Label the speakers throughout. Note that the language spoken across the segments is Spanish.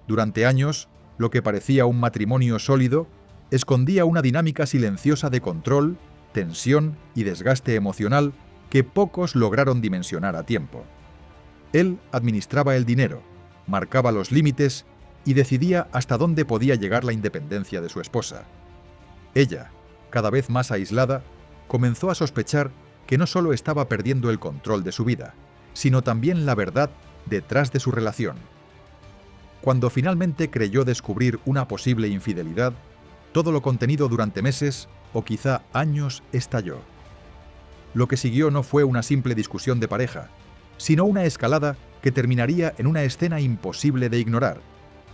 Speaker 1: Durante años, lo que parecía un matrimonio sólido escondía una dinámica silenciosa de control, tensión y desgaste emocional que pocos lograron dimensionar a tiempo. Él administraba el dinero, marcaba los límites y decidía hasta dónde podía llegar la independencia de su esposa. Ella, cada vez más aislada, comenzó a sospechar que no solo estaba perdiendo el control de su vida, sino también la verdad detrás de su relación. Cuando finalmente creyó descubrir una posible infidelidad, todo lo contenido durante meses o quizá años estalló. Lo que siguió no fue una simple discusión de pareja, sino una escalada que terminaría en una escena imposible de ignorar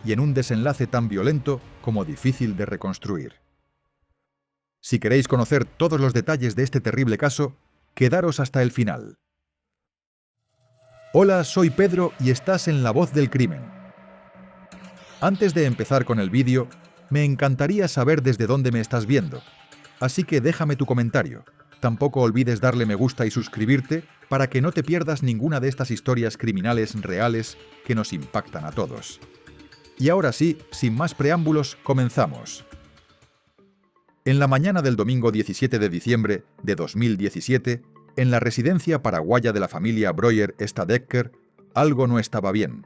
Speaker 1: y en un desenlace tan violento como difícil de reconstruir. Si queréis conocer todos los detalles de este terrible caso, quedaros hasta el final. Hola, soy Pedro y estás en La Voz del Crimen. Antes de empezar con el vídeo, me encantaría saber desde dónde me estás viendo, así que déjame tu comentario. Tampoco olvides darle me gusta y suscribirte para que no te pierdas ninguna de estas historias criminales reales que nos impactan a todos. Y ahora sí, sin más preámbulos, comenzamos. En la mañana del domingo 17 de diciembre de 2017, en la residencia paraguaya de la familia Breuer-Stadecker, algo no estaba bien.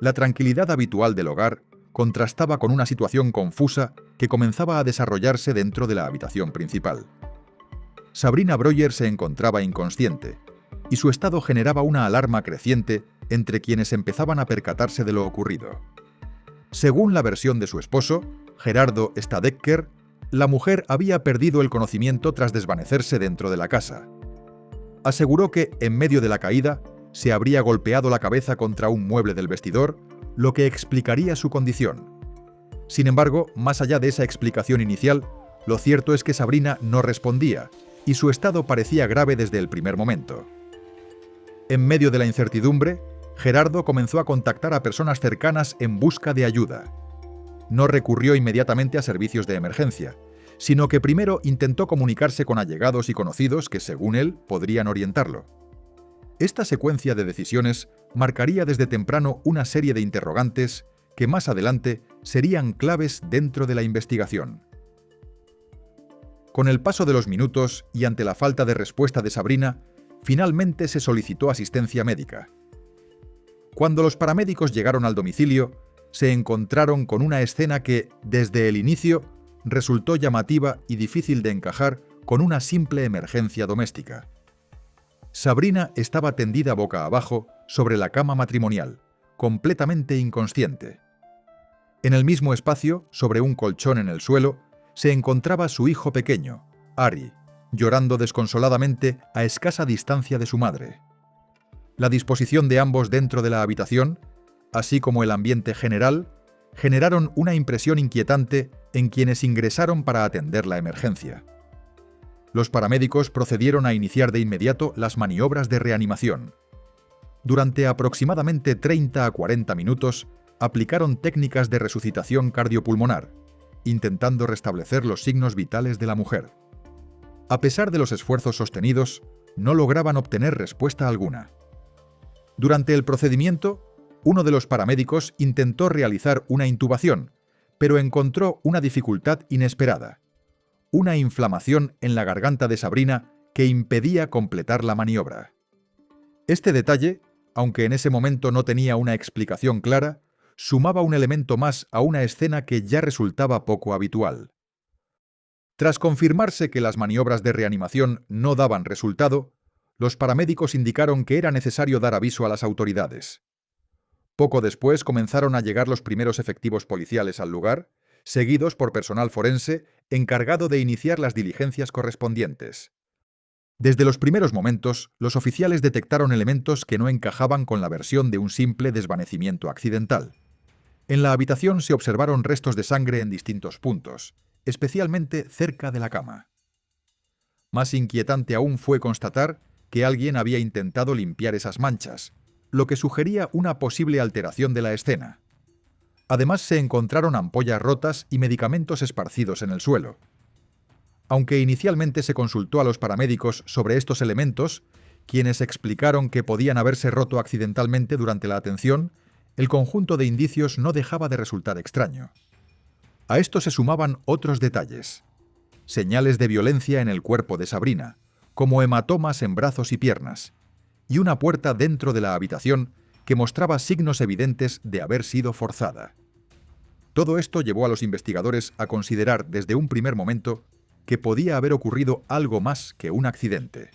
Speaker 1: La tranquilidad habitual del hogar contrastaba con una situación confusa que comenzaba a desarrollarse dentro de la habitación principal. Sabrina Breuer se encontraba inconsciente, y su estado generaba una alarma creciente entre quienes empezaban a percatarse de lo ocurrido. Según la versión de su esposo, Gerardo Stadecker, la mujer había perdido el conocimiento tras desvanecerse dentro de la casa. Aseguró que, en medio de la caída, se habría golpeado la cabeza contra un mueble del vestidor, lo que explicaría su condición. Sin embargo, más allá de esa explicación inicial, lo cierto es que Sabrina no respondía, y su estado parecía grave desde el primer momento. En medio de la incertidumbre, Gerardo comenzó a contactar a personas cercanas en busca de ayuda. No recurrió inmediatamente a servicios de emergencia, sino que primero intentó comunicarse con allegados y conocidos que, según él, podrían orientarlo. Esta secuencia de decisiones marcaría desde temprano una serie de interrogantes que más adelante serían claves dentro de la investigación. Con el paso de los minutos y ante la falta de respuesta de Sabrina, finalmente se solicitó asistencia médica. Cuando los paramédicos llegaron al domicilio, se encontraron con una escena que, desde el inicio, resultó llamativa y difícil de encajar con una simple emergencia doméstica. Sabrina estaba tendida boca abajo sobre la cama matrimonial, completamente inconsciente. En el mismo espacio, sobre un colchón en el suelo, se encontraba su hijo pequeño, Ari, llorando desconsoladamente a escasa distancia de su madre. La disposición de ambos dentro de la habitación, así como el ambiente general, generaron una impresión inquietante en quienes ingresaron para atender la emergencia. Los paramédicos procedieron a iniciar de inmediato las maniobras de reanimación. Durante aproximadamente 30 a 40 minutos, aplicaron técnicas de resucitación cardiopulmonar, intentando restablecer los signos vitales de la mujer. A pesar de los esfuerzos sostenidos, no lograban obtener respuesta alguna. Durante el procedimiento, uno de los paramédicos intentó realizar una intubación, pero encontró una dificultad inesperada: una inflamación en la garganta de Sabrina que impedía completar la maniobra. Este detalle, aunque en ese momento no tenía una explicación clara, sumaba un elemento más a una escena que ya resultaba poco habitual. Tras confirmarse que las maniobras de reanimación no daban resultado, los paramédicos indicaron que era necesario dar aviso a las autoridades. Poco después comenzaron a llegar los primeros efectivos policiales al lugar, seguidos por personal forense encargado de iniciar las diligencias correspondientes. Desde los primeros momentos, los oficiales detectaron elementos que no encajaban con la versión de un simple desvanecimiento accidental. En la habitación se observaron restos de sangre en distintos puntos, especialmente cerca de la cama. Más inquietante aún fue constatar que alguien había intentado limpiar esas manchas, lo que sugería una posible alteración de la escena. Además, se encontraron ampollas rotas y medicamentos esparcidos en el suelo. Aunque inicialmente se consultó a los paramédicos sobre estos elementos, quienes explicaron que podían haberse roto accidentalmente durante la atención, el conjunto de indicios no dejaba de resultar extraño. A esto se sumaban otros detalles. Señales de violencia en el cuerpo de Sabrina, como hematomas en brazos y piernas, y una puerta dentro de la habitación que mostraba signos evidentes de haber sido forzada. Todo esto llevó a los investigadores a considerar desde un primer momento que podía haber ocurrido algo más que un accidente.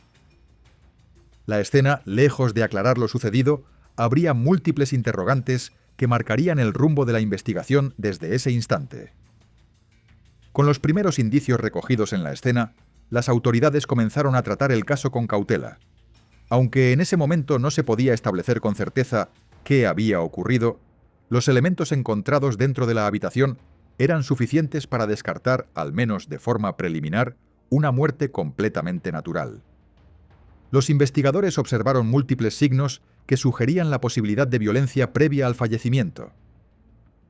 Speaker 1: La escena, lejos de aclarar lo sucedido, habría múltiples interrogantes que marcarían el rumbo de la investigación desde ese instante. Con los primeros indicios recogidos en la escena, las autoridades comenzaron a tratar el caso con cautela. Aunque en ese momento no se podía establecer con certeza qué había ocurrido, los elementos encontrados dentro de la habitación eran suficientes para descartar, al menos de forma preliminar, una muerte completamente natural. Los investigadores observaron múltiples signos que sugerían la posibilidad de violencia previa al fallecimiento.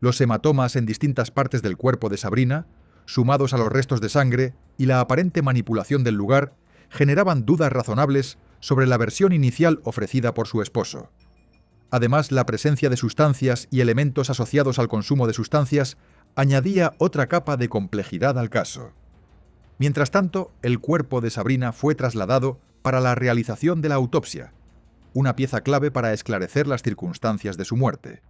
Speaker 1: Los hematomas en distintas partes del cuerpo de Sabrina, sumados a los restos de sangre y la aparente manipulación del lugar, generaban dudas razonables sobre la versión inicial ofrecida por su esposo. Además, la presencia de sustancias y elementos asociados al consumo de sustancias añadía otra capa de complejidad al caso. Mientras tanto, el cuerpo de Sabrina fue trasladado para la realización de la autopsia, una pieza clave para esclarecer las circunstancias de su muerte.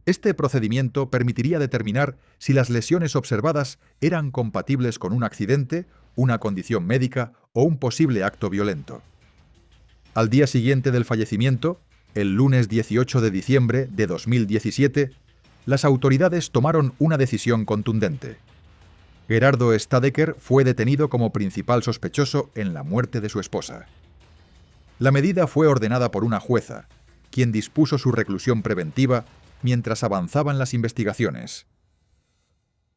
Speaker 1: Este procedimiento permitiría determinar si las lesiones observadas eran compatibles con un accidente, una condición médica o un posible acto violento. Al día siguiente del fallecimiento, el lunes 18 de diciembre de 2017, las autoridades tomaron una decisión contundente. Gerardo Stadeker fue detenido como principal sospechoso en la muerte de su esposa. La medida fue ordenada por una jueza, quien dispuso su reclusión preventiva mientras avanzaban las investigaciones.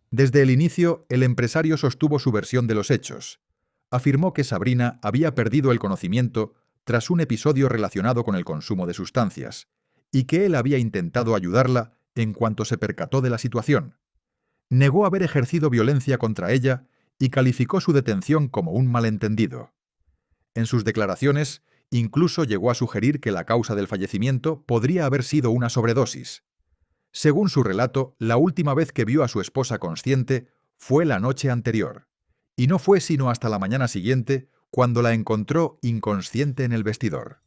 Speaker 1: Desde el inicio, el empresario sostuvo su versión de los hechos. Afirmó que Sabrina había perdido el conocimiento tras un episodio relacionado con el consumo de sustancias, y que él había intentado ayudarla en cuanto se percató de la situación. Negó haber ejercido violencia contra ella y calificó su detención como un malentendido. En sus declaraciones, incluso llegó a sugerir que la causa del fallecimiento podría haber sido una sobredosis. Según su relato, la última vez que vio a su esposa consciente fue la noche anterior, y no fue sino hasta la mañana siguiente cuando la encontró inconsciente en el vestidor.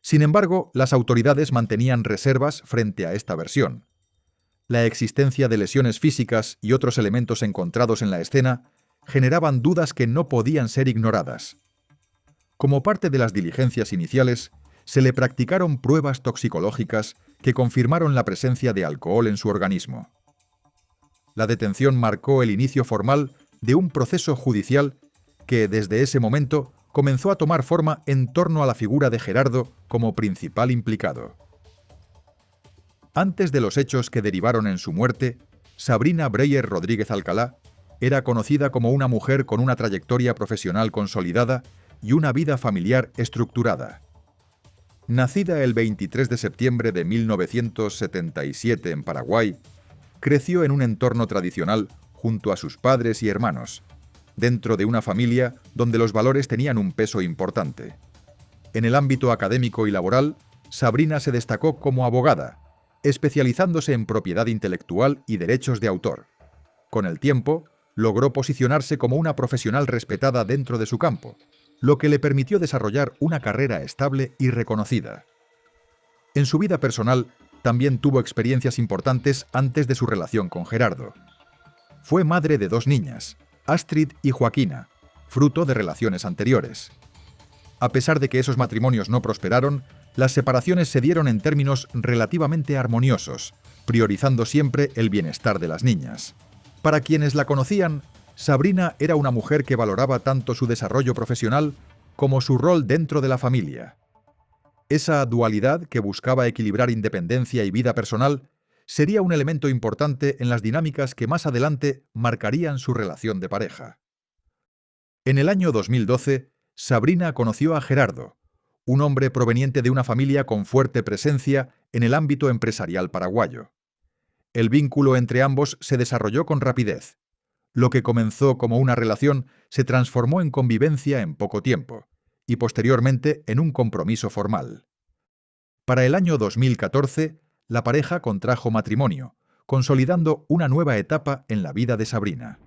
Speaker 1: Sin embargo, las autoridades mantenían reservas frente a esta versión. La existencia de lesiones físicas y otros elementos encontrados en la escena generaban dudas que no podían ser ignoradas. Como parte de las diligencias iniciales, se le practicaron pruebas toxicológicas que confirmaron la presencia de alcohol en su organismo. La detención marcó el inicio formal de un proceso judicial que, desde ese momento, comenzó a tomar forma en torno a la figura de Gerardo como principal implicado. Antes de los hechos que derivaron en su muerte, Sabrina Breyer Rodríguez Alcalá era conocida como una mujer con una trayectoria profesional consolidada y una vida familiar estructurada. Nacida el 23 de septiembre de 1977 en Paraguay, creció en un entorno tradicional junto a sus padres y hermanos, dentro de una familia donde los valores tenían un peso importante. En el ámbito académico y laboral, Sabrina se destacó como abogada, especializándose en propiedad intelectual y derechos de autor. Con el tiempo, logró posicionarse como una profesional respetada dentro de su campo, lo que le permitió desarrollar una carrera estable y reconocida. En su vida personal, también tuvo experiencias importantes antes de su relación con Gerardo. Fue madre de 2 niñas, Astrid y Joaquina, fruto de relaciones anteriores. A pesar de que esos matrimonios no prosperaron, las separaciones se dieron en términos relativamente armoniosos, priorizando siempre el bienestar de las niñas. Para quienes la conocían, Sabrina era una mujer que valoraba tanto su desarrollo profesional como su rol dentro de la familia. Esa dualidad que buscaba equilibrar independencia y vida personal sería un elemento importante en las dinámicas que más adelante marcarían su relación de pareja. En el año 2012, Sabrina conoció a Gerardo, un hombre proveniente de una familia con fuerte presencia en el ámbito empresarial paraguayo. El vínculo entre ambos se desarrolló con rapidez. Lo que comenzó como una relación se transformó en convivencia en poco tiempo, y posteriormente en un compromiso formal. Para el año 2014, la pareja contrajo matrimonio, consolidando una nueva etapa en la vida de Sabrina.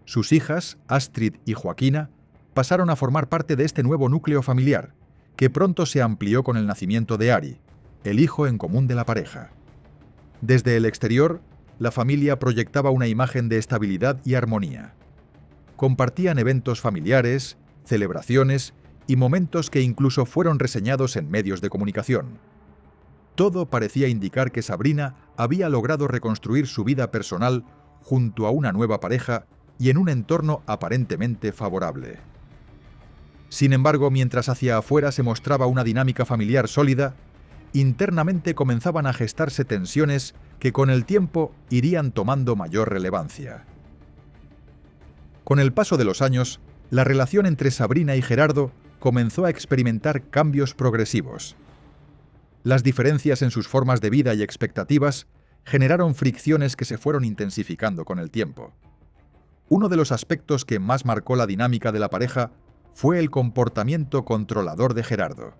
Speaker 1: Sus hijas, Astrid y Joaquina, pasaron a formar parte de este nuevo núcleo familiar, que pronto se amplió con el nacimiento de Ari, el hijo en común de la pareja. Desde el exterior, la familia proyectaba una imagen de estabilidad y armonía. Compartían eventos familiares, celebraciones y momentos que incluso fueron reseñados en medios de comunicación. Todo parecía indicar que Sabrina había logrado reconstruir su vida personal junto a una nueva pareja y en un entorno aparentemente favorable. Sin embargo, mientras hacia afuera se mostraba una dinámica familiar sólida, internamente comenzaban a gestarse tensiones que con el tiempo irían tomando mayor relevancia. Con el paso de los años, la relación entre Sabrina y Gerardo comenzó a experimentar cambios progresivos. Las diferencias en sus formas de vida y expectativas generaron fricciones que se fueron intensificando con el tiempo. Uno de los aspectos que más marcó la dinámica de la pareja fue el comportamiento controlador de Gerardo.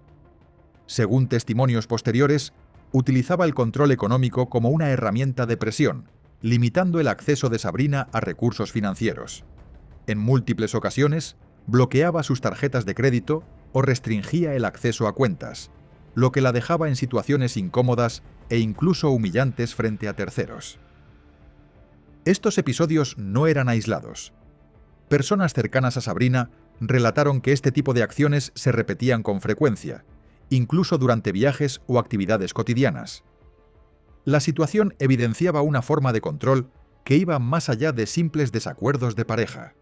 Speaker 1: Según testimonios posteriores, utilizaba el control económico como una herramienta de presión, limitando el acceso de Sabrina a recursos financieros. En múltiples ocasiones, bloqueaba sus tarjetas de crédito o restringía el acceso a cuentas, lo que la dejaba en situaciones incómodas e incluso humillantes frente a terceros. Estos episodios no eran aislados. Personas cercanas a Sabrina relataron que este tipo de acciones se repetían con frecuencia, incluso durante viajes o actividades cotidianas. La situación evidenciaba una forma de control que iba más allá de simples desacuerdos de pareja.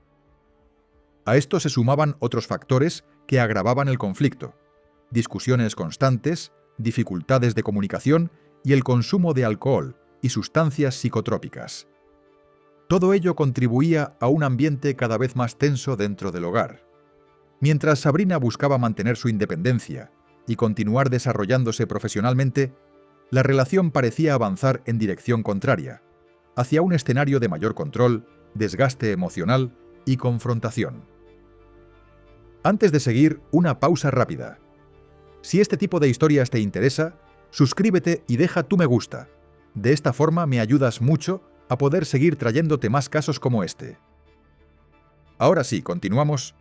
Speaker 1: A esto se sumaban otros factores que agravaban el conflicto: discusiones constantes, dificultades de comunicación y el consumo de alcohol y sustancias psicotrópicas. Todo ello contribuía a un ambiente cada vez más tenso dentro del hogar. Mientras Sabrina buscaba mantener su independencia y continuar desarrollándose profesionalmente, la relación parecía avanzar en dirección contraria, hacia un escenario de mayor control, desgaste emocional y confrontación. Antes de seguir, una pausa rápida. Si este tipo de historias te interesa, suscríbete y deja tu me gusta. De esta forma me ayudas mucho a poder seguir trayéndote más casos como este. Ahora sí, continuamos.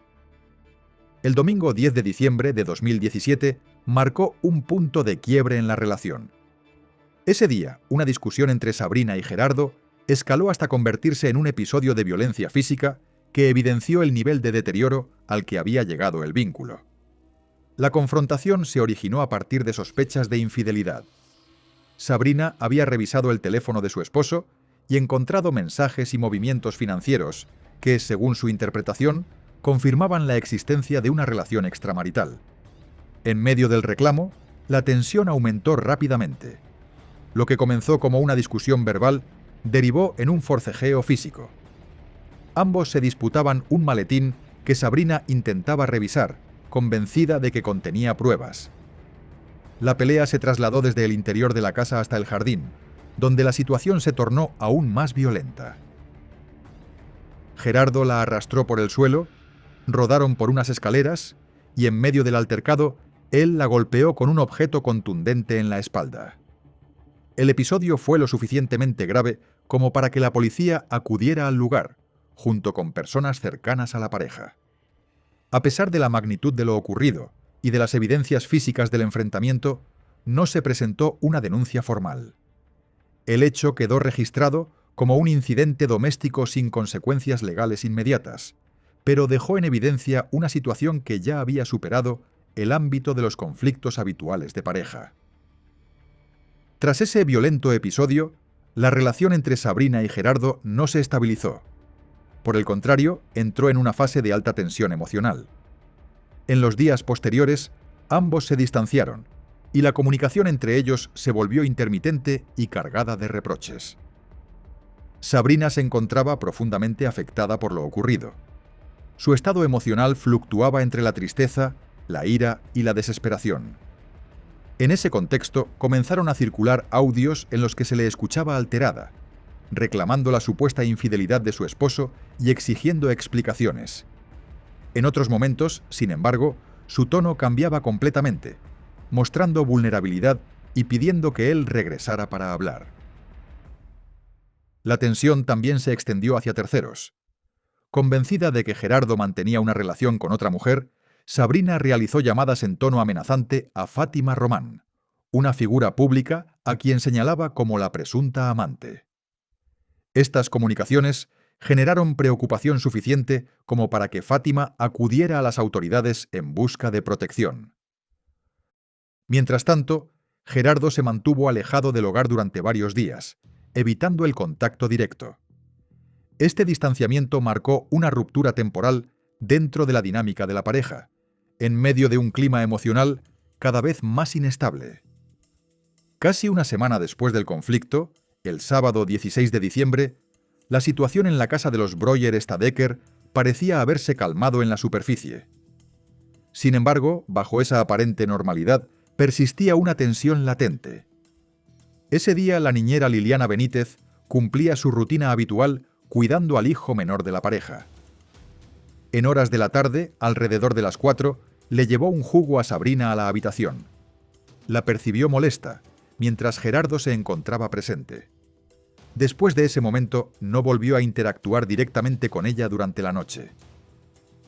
Speaker 1: El domingo 10 de diciembre de 2017 marcó un punto de quiebre en la relación. Ese día, una discusión entre Sabrina y Gerardo escaló hasta convertirse en un episodio de violencia física que evidenció el nivel de deterioro al que había llegado el vínculo. La confrontación se originó a partir de sospechas de infidelidad. Sabrina había revisado el teléfono de su esposo y encontrado mensajes y movimientos financieros que, según su interpretación, confirmaban la existencia de una relación extramarital. En medio del reclamo, la tensión aumentó rápidamente. Lo que comenzó como una discusión verbal derivó en un forcejeo físico. Ambos se disputaban un maletín que Sabrina intentaba revisar, convencida de que contenía pruebas. La pelea se trasladó desde el interior de la casa hasta el jardín, donde la situación se tornó aún más violenta. Gerardo la arrastró por el suelo, rodaron por unas escaleras y en medio del altercado, él la golpeó con un objeto contundente en la espalda. El episodio fue lo suficientemente grave como para que la policía acudiera al lugar, junto con personas cercanas a la pareja. A pesar de la magnitud de lo ocurrido y de las evidencias físicas del enfrentamiento, no se presentó una denuncia formal. El hecho quedó registrado como un incidente doméstico sin consecuencias legales inmediatas, pero dejó en evidencia una situación que ya había superado el ámbito de los conflictos habituales de pareja. Tras ese violento episodio, la relación entre Sabrina y Gerardo no se estabilizó. Por el contrario, entró en una fase de alta tensión emocional. En los días posteriores, ambos se distanciaron, y la comunicación entre ellos se volvió intermitente y cargada de reproches. Sabrina se encontraba profundamente afectada por lo ocurrido. Su estado emocional fluctuaba entre la tristeza, la ira y la desesperación. En ese contexto comenzaron a circular audios en los que se le escuchaba alterada, reclamando la supuesta infidelidad de su esposo y exigiendo explicaciones. En otros momentos, sin embargo, su tono cambiaba completamente, mostrando vulnerabilidad y pidiendo que él regresara para hablar. La tensión también se extendió hacia terceros. Convencida de que Gerardo mantenía una relación con otra mujer, Sabrina realizó llamadas en tono amenazante a Fátima Román, una figura pública a quien señalaba como la presunta amante. Estas comunicaciones generaron preocupación suficiente como para que Fátima acudiera a las autoridades en busca de protección. Mientras tanto, Gerardo se mantuvo alejado del hogar durante varios días, evitando el contacto directo. Este distanciamiento marcó una ruptura temporal dentro de la dinámica de la pareja, en medio de un clima emocional cada vez más inestable. Casi una semana después del conflicto, el sábado 16 de diciembre, la situación en la casa de los Breuer-Stadecker parecía haberse calmado en la superficie. Sin embargo, bajo esa aparente normalidad, persistía una tensión latente. Ese día la niñera Liliana Benítez cumplía su rutina habitual cuidando al hijo menor de la pareja. En horas de la tarde, alrededor de las 4, le llevó un jugo a Sabrina a la habitación. La percibió molesta, mientras Gerardo se encontraba presente. Después de ese momento, no volvió a interactuar directamente con ella durante la noche.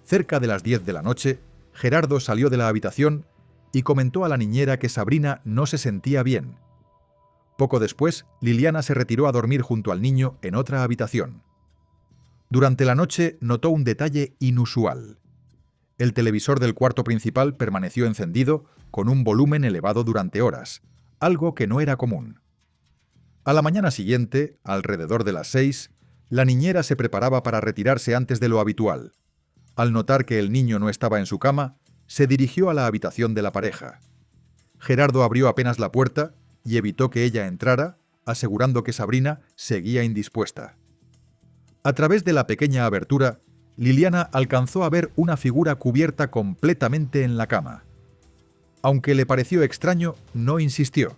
Speaker 1: Cerca de las 10 de la noche, Gerardo salió de la habitación y comentó a la niñera que Sabrina no se sentía bien. Poco después, Liliana se retiró a dormir junto al niño en otra habitación. Durante la noche notó un detalle inusual. El televisor del cuarto principal permaneció encendido con un volumen elevado durante horas, algo que no era común. A la mañana siguiente, alrededor de las 6, la niñera se preparaba para retirarse antes de lo habitual. Al notar que el niño no estaba en su cama, se dirigió a la habitación de la pareja. Gerardo abrió apenas la puerta y evitó que ella entrara, asegurando que Sabrina seguía indispuesta. A través de la pequeña abertura, Liliana alcanzó a ver una figura cubierta completamente en la cama. Aunque le pareció extraño, no insistió.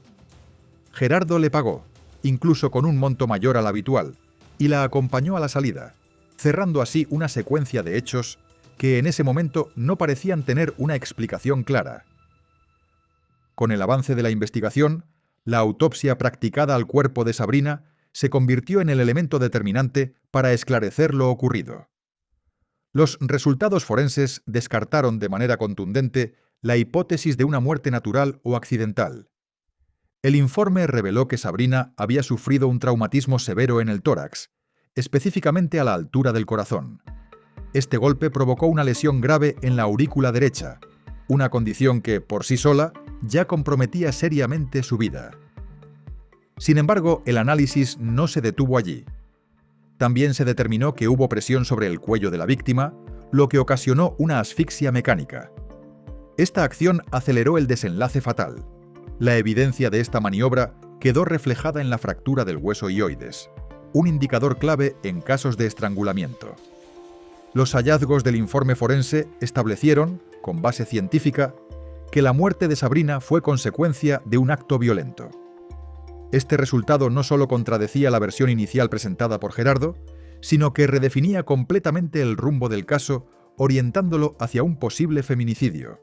Speaker 1: Gerardo le pagó, incluso con un monto mayor al habitual, y la acompañó a la salida, cerrando así una secuencia de hechos que en ese momento no parecían tener una explicación clara. Con el avance de la investigación, la autopsia practicada al cuerpo de Sabrina se convirtió en el elemento determinante para esclarecer lo ocurrido. Los resultados forenses descartaron de manera contundente la hipótesis de una muerte natural o accidental. El informe reveló que Sabrina había sufrido un traumatismo severo en el tórax, específicamente a la altura del corazón. Este golpe provocó una lesión grave en la aurícula derecha, una condición que, por sí sola, ya comprometía seriamente su vida. Sin embargo, el análisis no se detuvo allí. También se determinó que hubo presión sobre el cuello de la víctima, lo que ocasionó una asfixia mecánica. Esta acción aceleró el desenlace fatal. La evidencia de esta maniobra quedó reflejada en la fractura del hueso ioides, un indicador clave en casos de estrangulamiento. Los hallazgos del informe forense establecieron, con base científica, que la muerte de Sabrina fue consecuencia de un acto violento. Este resultado no solo contradecía la versión inicial presentada por Gerardo, sino que redefinía completamente el rumbo del caso, orientándolo hacia un posible feminicidio.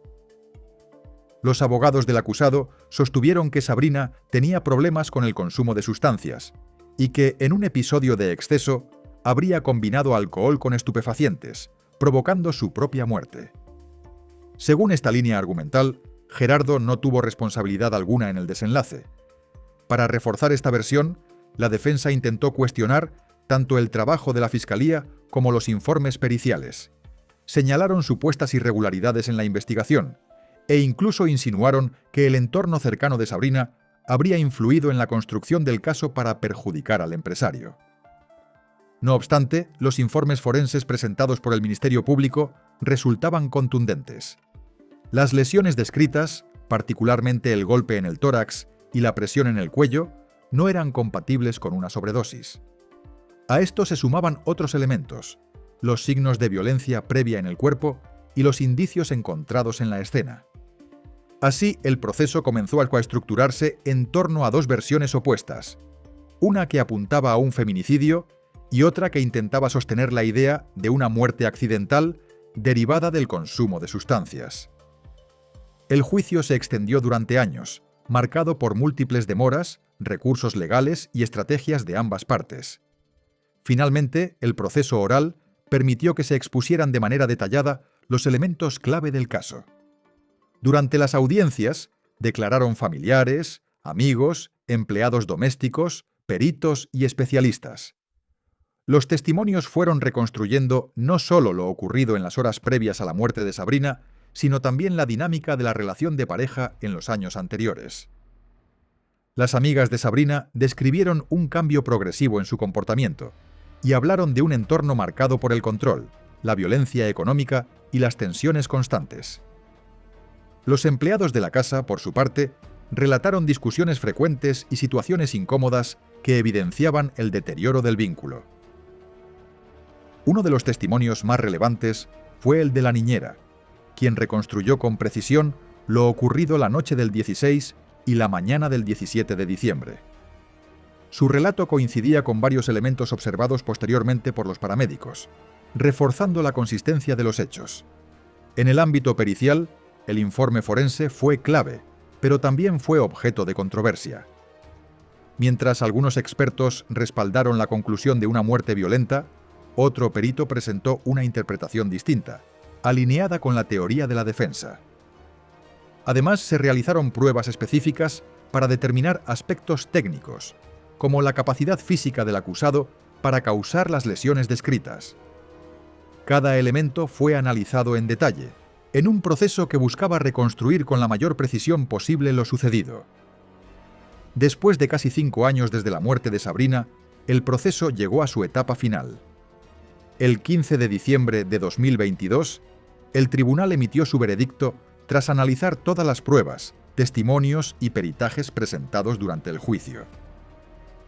Speaker 1: Los abogados del acusado sostuvieron que Sabrina tenía problemas con el consumo de sustancias y que, en un episodio de exceso, habría combinado alcohol con estupefacientes, provocando su propia muerte. Según esta línea argumental, Gerardo no tuvo responsabilidad alguna en el desenlace. Para reforzar esta versión, la defensa intentó cuestionar tanto el trabajo de la Fiscalía como los informes periciales. Señalaron supuestas irregularidades en la investigación e incluso insinuaron que el entorno cercano de Sabrina habría influido en la construcción del caso para perjudicar al empresario. No obstante, los informes forenses presentados por el Ministerio Público resultaban contundentes. Las lesiones descritas, particularmente el golpe en el tórax y la presión en el cuello, no eran compatibles con una sobredosis. A esto se sumaban otros elementos, los signos de violencia previa en el cuerpo y los indicios encontrados en la escena. Así, el proceso comenzó a coestructurarse en torno a dos versiones opuestas, una que apuntaba a un feminicidio y otra que intentaba sostener la idea de una muerte accidental derivada del consumo de sustancias. El juicio se extendió durante años, marcado por múltiples demoras, recursos legales y estrategias de ambas partes. Finalmente, el proceso oral permitió que se expusieran de manera detallada los elementos clave del caso. Durante las audiencias, declararon familiares, amigos, empleados domésticos, peritos y especialistas. Los testimonios fueron reconstruyendo no solo lo ocurrido en las horas previas a la muerte de Sabrina, sino también la dinámica de la relación de pareja en los años anteriores. Las amigas de Sabrina describieron un cambio progresivo en su comportamiento y hablaron de un entorno marcado por el control, la violencia económica y las tensiones constantes. Los empleados de la casa, por su parte, relataron discusiones frecuentes y situaciones incómodas que evidenciaban el deterioro del vínculo. Uno de los testimonios más relevantes fue el de la niñera, quien reconstruyó con precisión lo ocurrido la noche del 16 y la mañana del 17 de diciembre. Su relato coincidía con varios elementos observados posteriormente por los paramédicos, reforzando la consistencia de los hechos. En el ámbito pericial, el informe forense fue clave, pero también fue objeto de controversia. Mientras algunos expertos respaldaron la conclusión de una muerte violenta, otro perito presentó una interpretación distinta, alineada con la teoría de la defensa. Además, se realizaron pruebas específicas para determinar aspectos técnicos, como la capacidad física del acusado para causar las lesiones descritas. Cada elemento fue analizado en detalle, en un proceso que buscaba reconstruir con la mayor precisión posible lo sucedido. Después de casi 5 años desde la muerte de Sabrina, el proceso llegó a su etapa final. El 15 de diciembre de 2022, el tribunal emitió su veredicto tras analizar todas las pruebas, testimonios y peritajes presentados durante el juicio.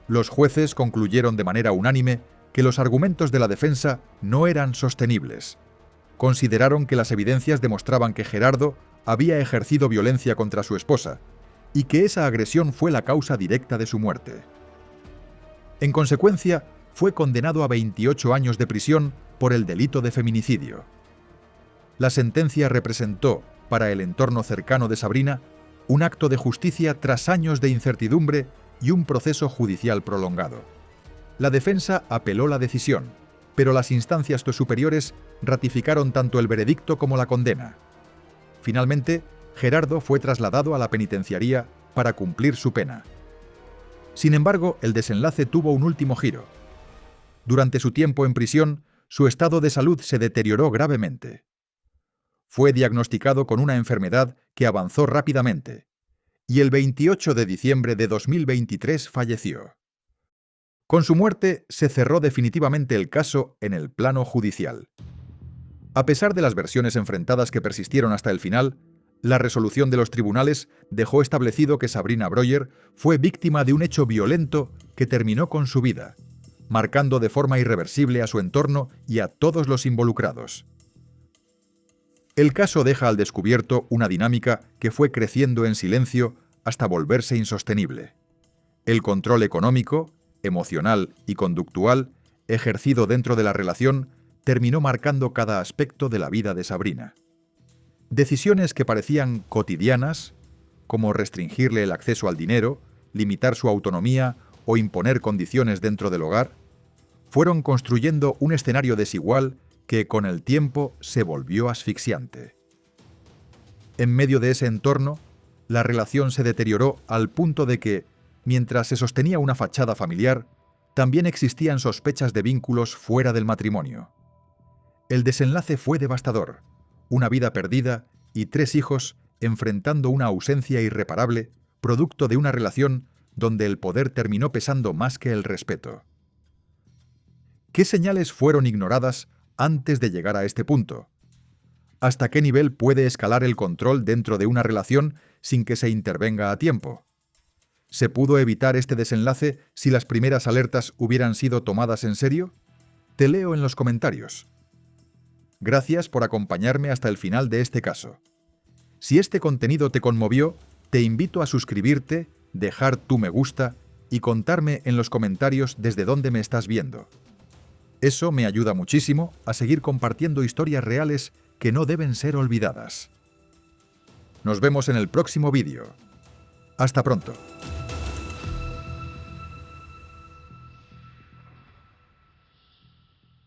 Speaker 1: Los jueces concluyeron de manera unánime que los argumentos de la defensa no eran sostenibles. Consideraron que las evidencias demostraban que Gerardo había ejercido violencia contra su esposa y que esa agresión fue la causa directa de su muerte. En consecuencia, fue condenado a 28 años de prisión por el delito de feminicidio. La sentencia representó, para el entorno cercano de Sabrina, un acto de justicia tras años de incertidumbre y un proceso judicial prolongado. La defensa apeló la decisión, pero las instancias superiores ratificaron tanto el veredicto como la condena. Finalmente, Gerardo fue trasladado a la penitenciaría para cumplir su pena. Sin embargo, el desenlace tuvo un último giro. Durante su tiempo en prisión, su estado de salud se deterioró gravemente. Fue diagnosticado con una enfermedad que avanzó rápidamente, y el 28 de diciembre de 2023 falleció. Con su muerte se cerró definitivamente el caso en el plano judicial. A pesar de las versiones enfrentadas que persistieron hasta el final, la resolución de los tribunales dejó establecido que Sabrina Breuer fue víctima de un hecho violento que terminó con su vida, marcando de forma irreversible a su entorno y a todos los involucrados. El caso deja al descubierto una dinámica que fue creciendo en silencio hasta volverse insostenible. El control económico, emocional y conductual ejercido dentro de la relación terminó marcando cada aspecto de la vida de Sabrina. Decisiones que parecían cotidianas, como restringirle el acceso al dinero, limitar su autonomía o imponer condiciones dentro del hogar, fueron construyendo un escenario desigual que con el tiempo se volvió asfixiante. En medio de ese entorno, la relación se deterioró al punto de que, mientras se sostenía una fachada familiar, también existían sospechas de vínculos fuera del matrimonio. El desenlace fue devastador, una vida perdida y 3 hijos enfrentando una ausencia irreparable, producto de una relación donde el poder terminó pesando más que el respeto. ¿Qué señales fueron ignoradas antes de llegar a este punto? ¿Hasta qué nivel puede escalar el control dentro de una relación sin que se intervenga a tiempo? ¿Se pudo evitar este desenlace si las primeras alertas hubieran sido tomadas en serio? Te leo en los comentarios. Gracias por acompañarme hasta el final de este caso. Si este contenido te conmovió, te invito a suscribirte, dejar tu me gusta y contarme en los comentarios desde dónde me estás viendo. Eso me ayuda muchísimo a seguir compartiendo historias reales que no deben ser olvidadas. Nos vemos en el próximo vídeo. Hasta pronto.